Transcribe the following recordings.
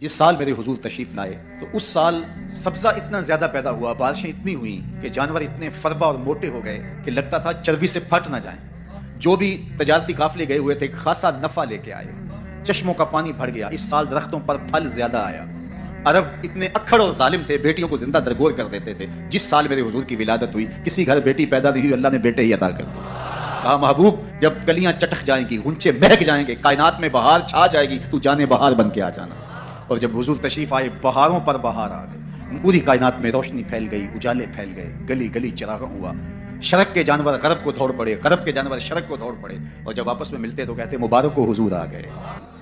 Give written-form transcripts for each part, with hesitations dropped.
جس سال میرے حضور تشریف لائے تو اس سال سبزہ اتنا زیادہ پیدا ہوا، بارشیں اتنی ہوئیں کہ جانور اتنے فربا اور موٹے ہو گئے کہ لگتا تھا چربی سے پھٹ نہ جائیں۔ جو بھی تجارتی قافلے گئے ہوئے تھے خاصا نفع لے کے آئے، چشموں کا پانی بھر گیا۔ اس سال درختوں پر پھل زیادہ آیا۔ عرب اتنے اکھڑ اور ظالم تھے، بیٹیوں کو زندہ درگور کر دیتے تھے۔ جس سال میرے حضور کی ولادت ہوئی کسی گھر بیٹی پیدا نہیں ہوئی، اللہ نے بیٹے ہی عطا کر دیے۔ کہا محبوب جب گلیاں چٹک جائیں گی، غنچے مہک جائیں گے، کائنات میں بہار چھا جائے گی، تو جانے بہار بن کے آ جانا۔ اور جب حضور تشریف آئے بہاروں پر بہار آ گئے، پوری کائنات میں روشنی پھیل گئی، اجالے پھیل گئے، گلی گلی چراغاں ہوا۔ شرق کے جانور غرب کو دوڑ پڑے، غرب کے جانور شرق کو دوڑ پڑے، اور جب آپس میں ملتے تو کہتے مبارک ہو حضور آ گئے۔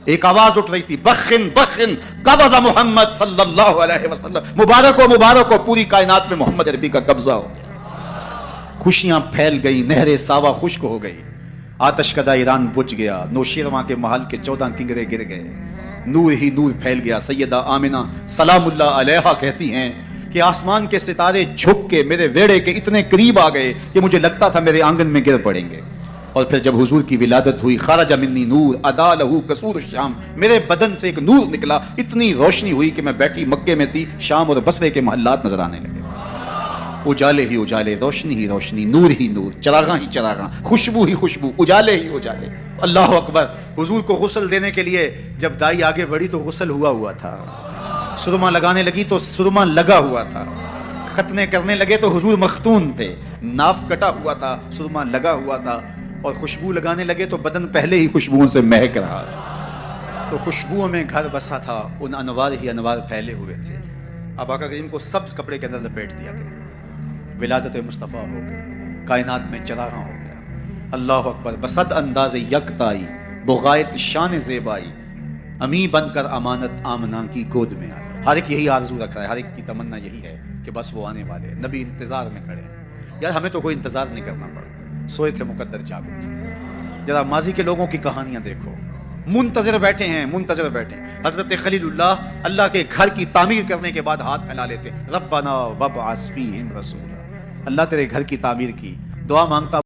ایک آواز اٹھ رہی تھی، بخن بخن قبض محمد صلی اللہ علیہ وسلم، مبارک ہو پوری کائنات میں محمد عربی کا قبضہ ہو۔ خوشیاں پھیل گئی، نہر ساوا خشک ہو گئی، آتش کدہ ایران بجھ گیا، نوشیروان کے محل کے 14 کنگرے گر گئے، نور ہی نور پھیل گیا۔ سیدہ آمنہ سلام اللہ علیہا کہتی ہیں کہ آسمان کے ستارے جھک کے میرے ویڑے کے اتنے قریب آ گئے کہ مجھے لگتا تھا میرے آنگن میں گر پڑیں گے۔ اور پھر جب حضور کی ولادت ہوئی، خرج منی نور ادا لہو قصور الشام، میرے بدن سے ایک نور نکلا، اتنی روشنی ہوئی کہ میں بیٹھی مکے میں تھی، شام اور بصرے کے محلات نظر آنے لگے۔ اجالے ہی اجالے، روشنی ہی روشنی، نور ہی نور، چراغاں ہی چراغاں، خوشبو ہی خوشبو، اجالے ہی اجالے۔ اللہ اکبر۔ حضور کو غسل دینے کے لیے جب دائی آگے بڑھی تو غسل ہوا تھا، سرما لگانے لگی تو سرما لگا ہوا تھا، ختنے کرنے لگے تو حضور مختون تھے، ناف کٹا ہوا تھا، سرما لگا ہوا تھا، اور خوشبو لگانے لگے تو بدن پہلے ہی خوشبوؤں سے مہک رہا تھا۔ تو خوشبوؤں میں گھر بسا تھا، ان انوار ہی انوار پھیلے ہوئے تھے۔ اب آقا کریم کو سبز کپڑے کے اندر لپیٹ دیا گیا، ولادت مصطفیٰ ہو گئی، کائنات میں چراغاں ہو گیا۔ اللہ اکبر۔ بصد انداز یکتائی، بغایت شان زیبائی، امی بن کر امانت آمنہ کی گود میں آئی۔ ہر ایک یہی آرزو رکھ رہا ہے، ہر ایک کی تمنا یہی ہے کہ بس وہ آنے والے، نبی انتظار میں کھڑے ہیں۔ یار ہمیں تو کوئی انتظار نہیں کرنا پڑا، سوئے تھے مقدر جاگو۔ ذرا ماضی کے لوگوں کی کہانیاں دیکھو، منتظر بیٹھے ہیں، منتظر بیٹھے ہیں۔ حضرت خلیل اللہ کے گھر کی تعمیر کرنے کے بعد ہاتھ پھیلا لیتے، ربنا وابعث فیہم رسولا، اللہ تیرے گھر کی تعمیر کی، دعا مانگتا